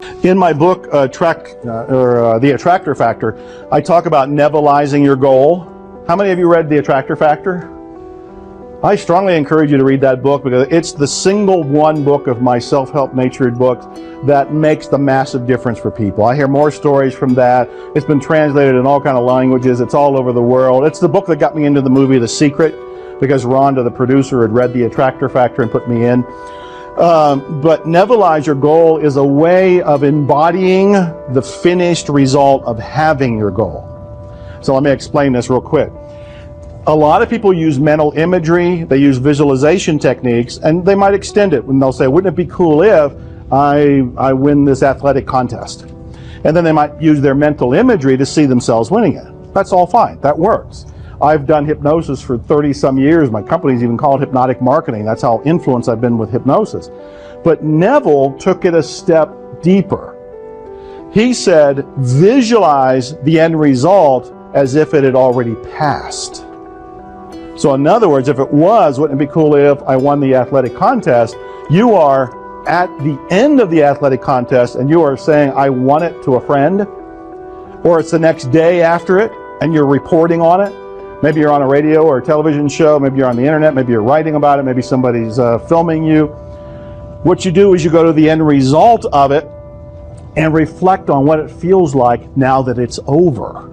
In my book, The Attractor Factor, I talk about Nevilleizing your goal. How many of you read The Attractor Factor? I strongly encourage you to read that book because it's the single one book of my self-help natured books that makes the massive difference for people. I hear more stories from that. It's been translated in all kinds of languages. It's all over the world. It's the book that got me into the movie The Secret because Rhonda, the producer, had read The Attractor Factor and put me in. But Nevilleeize your goal is a way of embodying the finished result of having your goal. So let me explain this real quick. A lot of people use mental imagery, they use visualization techniques, and they might extend it when they'll say, wouldn't it be cool if I win this athletic contest? And then they might use their mental imagery to see themselves winning it. That's all fine, that works. I've done hypnosis for 30 some years. My company's even called hypnotic marketing. That's how influenced I've been with hypnosis. But Neville took it a step deeper. He said, visualize the end result as if it had already passed. So in other words, if it was, wouldn't it be cool if I won the athletic contest? You are at the end of the athletic contest and you are saying, I won it to a friend, or it's the next day after it and you're reporting on it. Maybe you're on a radio or a television show, maybe you're on the internet, maybe you're writing about it, maybe somebody's filming you. What you do is you go to the end result of it and reflect on what it feels like now that it's over.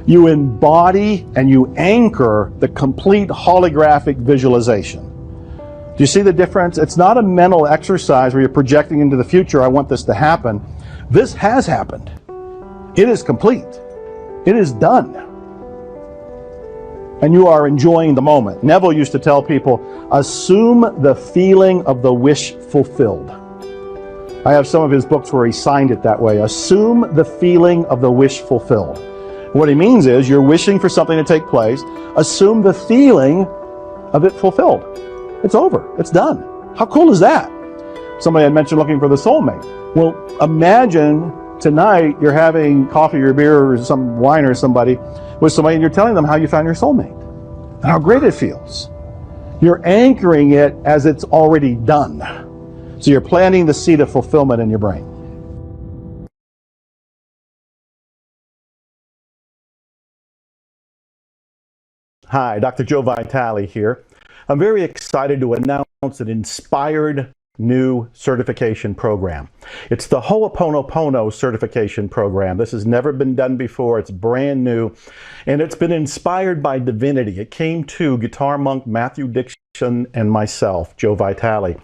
You embody and you anchor the complete holographic visualization. Do you see the difference? It's not a mental exercise where you're projecting into the future, I want this to happen. This has happened. It is complete. It is done. And you are enjoying the moment. Neville used to tell people, assume the feeling of the wish fulfilled. I have some of his books where he signed it that way. Assume the feeling of the wish fulfilled. What he means is you're wishing for something to take place. Assume the feeling of it fulfilled. It's over. It's done. How cool is that? Somebody had mentioned looking for the soulmate. Well, imagine tonight you're having coffee or beer or some wine or somebody with somebody and you're telling them how you found your soulmate and how great it feels. You're anchoring it as it's already done. So you're planting the seed of fulfillment in your brain. Hi, Dr. Joe Vitale here. I'm very excited to announce an inspired new certification program. It's the Ho'oponopono certification program. This has never been done before. It's brand new, and it's been inspired by divinity. It came to guitar monk Matthew Dixon and myself, Joe Vitale.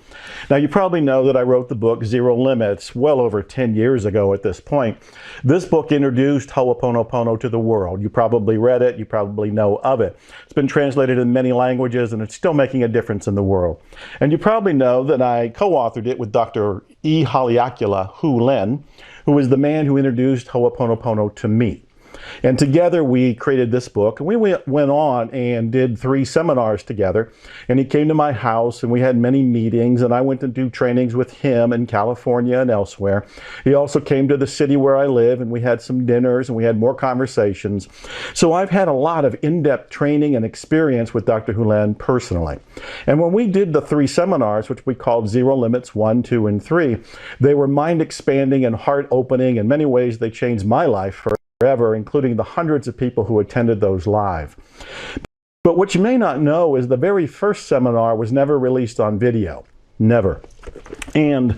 Now, you probably know that I wrote the book Zero Limits well over 10 years ago at this point. This book introduced Ho'oponopono to the world. You probably read it. You probably know of it. It's been translated in many languages, and it's still making a difference in the world. And you probably know that I co-authored it with Dr. E. Haleakula Hu Lin, who was the man who introduced Ho'oponopono to me. And together we created this book, and we went on and did 3 seminars together. And he came to my house and we had many meetings, and I went to do trainings with him in California and elsewhere. He also came to the city where I live, and we had some dinners and we had more conversations. So I've had a lot of in-depth training and experience with Dr. Hu Lin personally. And when we did the 3 seminars, which we called Zero Limits 1, 2, and 3, they were mind-expanding and heart-opening. In many ways, they changed my life forever, including the hundreds of people who attended those live. But what you may not know is the very first seminar was never released on video. Never. And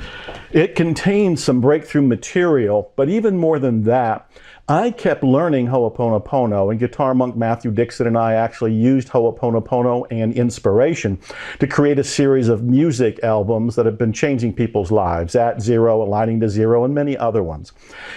it contained some breakthrough material, but even more than that, I kept learning Ho'oponopono, and guitar monk Matthew Dixon and I actually used Ho'oponopono and inspiration to create a series of music albums that have been changing people's lives, At Zero, Aligning to Zero, and many other ones.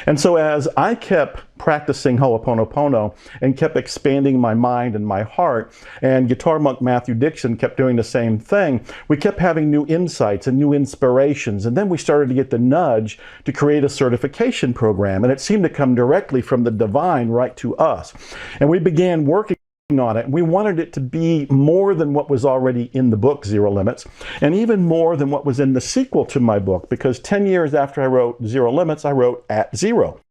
And so as I kept practicing Ho'oponopono and kept expanding my mind and my heart, and guitar monk Matthew Dixon kept doing the same thing, we kept having new insights and new inspirations, and then we started to get the nudge to create a certification program, and it seemed to come directly from the divine right to us. And we began working on it. We wanted it to be more than what was already in the book Zero Limits, and even more than what was in the sequel to my book, because 10 years after I wrote Zero Limits, I wrote At Zero.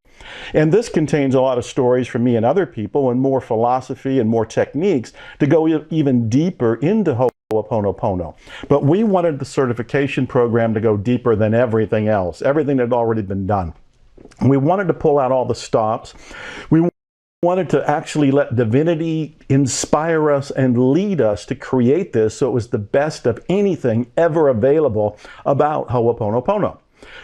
And this contains a lot of stories from me and other people, and more philosophy and more techniques to go even deeper into Ho'oponopono. But we wanted the certification program to go deeper than everything else, everything that had already been done. We wanted to pull out all the stops. We wanted to actually let divinity inspire us and lead us to create this so it was the best of anything ever available about Ho'oponopono.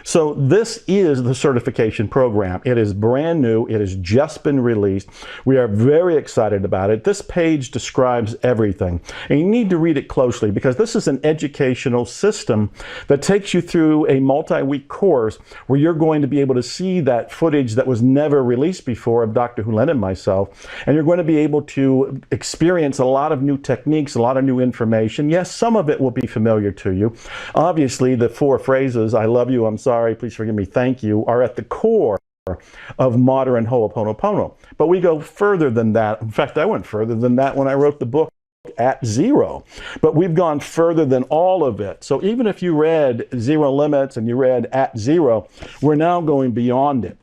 So this is the certification program. It is brand new. It has just been released. We are very excited about it. This page describes everything. And you need to read it closely because this is an educational system that takes you through a multi-week course where you're going to be able to see that footage that was never released before of Dr. Hulen and myself. And you're going to be able to experience a lot of new techniques, a lot of new information. Yes, some of it will be familiar to you. Obviously, the 4 phrases, I love you, I'm sorry, please forgive me, thank you, are at the core of modern Ho'oponopono. But we go further than that. In fact, I went further than that when I wrote the book At Zero. But we've gone further than all of it. So even if you read Zero Limits and you read At Zero, we're now going beyond it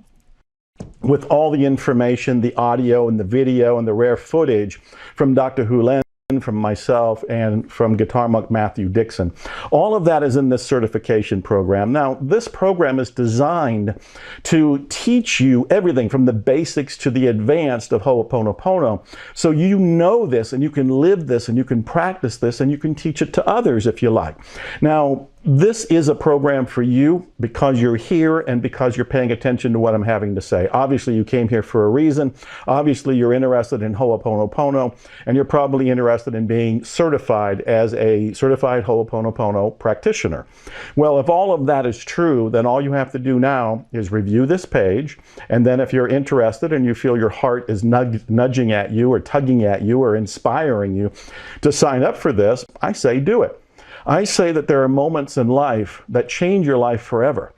with all the information, the audio and the video and the rare footage from Dr. Hulen, from myself, and from Guitar Monk Matthew Dixon. All of that is in this certification program. Now, this program is designed to teach you everything from the basics to the advanced of Ho'oponopono. So you know this, and you can live this, and you can practice this, and you can teach it to others if you like. Now, this is a program for you because you're here and because you're paying attention to what I'm having to say. Obviously, you came here for a reason. Obviously, you're interested in Ho'oponopono, and you're probably interested in being certified as a certified Ho'oponopono practitioner. Well, if all of that is true, then all you have to do now is review this page, and then if you're interested and you feel your heart is nudging at you or tugging at you or inspiring you to sign up for this, I say do it. I say that there are moments in life that change your life forever.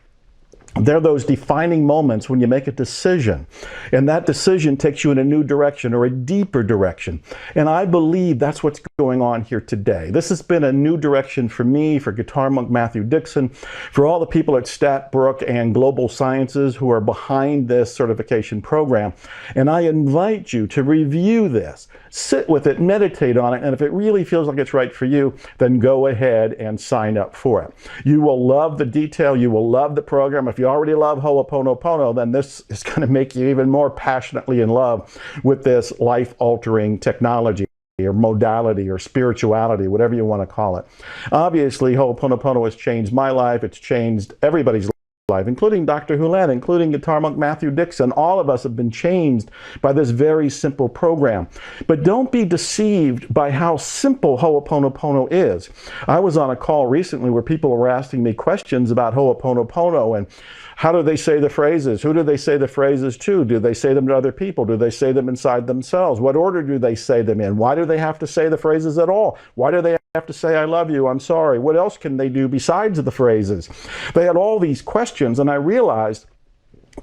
They're those defining moments when you make a decision, and that decision takes you in a new direction or a deeper direction. And I believe that's what's going on here today. This has been a new direction for me, for Guitar Monk Matthew Dixon, for all the people at Statbrook and Global Sciences who are behind this certification program. And I invite you to review this, sit with it, meditate on it, and if it really feels like it's right for you, then go ahead and sign up for it. You will love the detail. You will love the program. If you already love Ho'oponopono, then this is going to make you even more passionately in love with this life-altering technology or modality or spirituality, whatever you want to call it. Obviously, Ho'oponopono has changed my life. It's changed everybody's life, including Dr. Hulen, including Guitar Monk Matthew Dixon. All of us have been changed by this very simple program. But don't be deceived by how simple Ho'oponopono is. I was on a call recently where people were asking me questions about Ho'oponopono and how do they say the phrases? Who do they say the phrases to? Do they say them to other people? Do they say them inside themselves? What order do they say them in? Why do they have to say the phrases at all? Why do they have to say, I love you, I'm sorry? What else can they do besides the phrases? They had all these questions, and I realized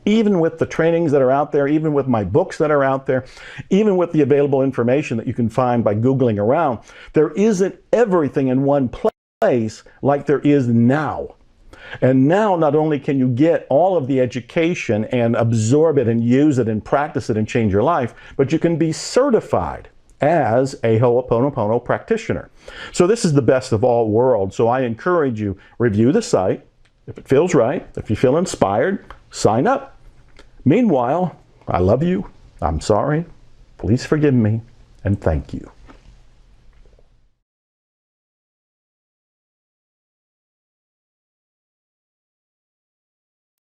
even with the trainings that are out there, even with my books that are out there, even with the available information that you can find by Googling around, there isn't everything in one place like there is now. And now not only can you get all of the education and absorb it and use it and practice it and change your life, but you can be certified as a Ho'oponopono practitioner. So this is the best of all worlds. So I encourage you, review the site. If it feels right, if you feel inspired, sign up. Meanwhile, I love you, I'm sorry, please forgive me, and thank you.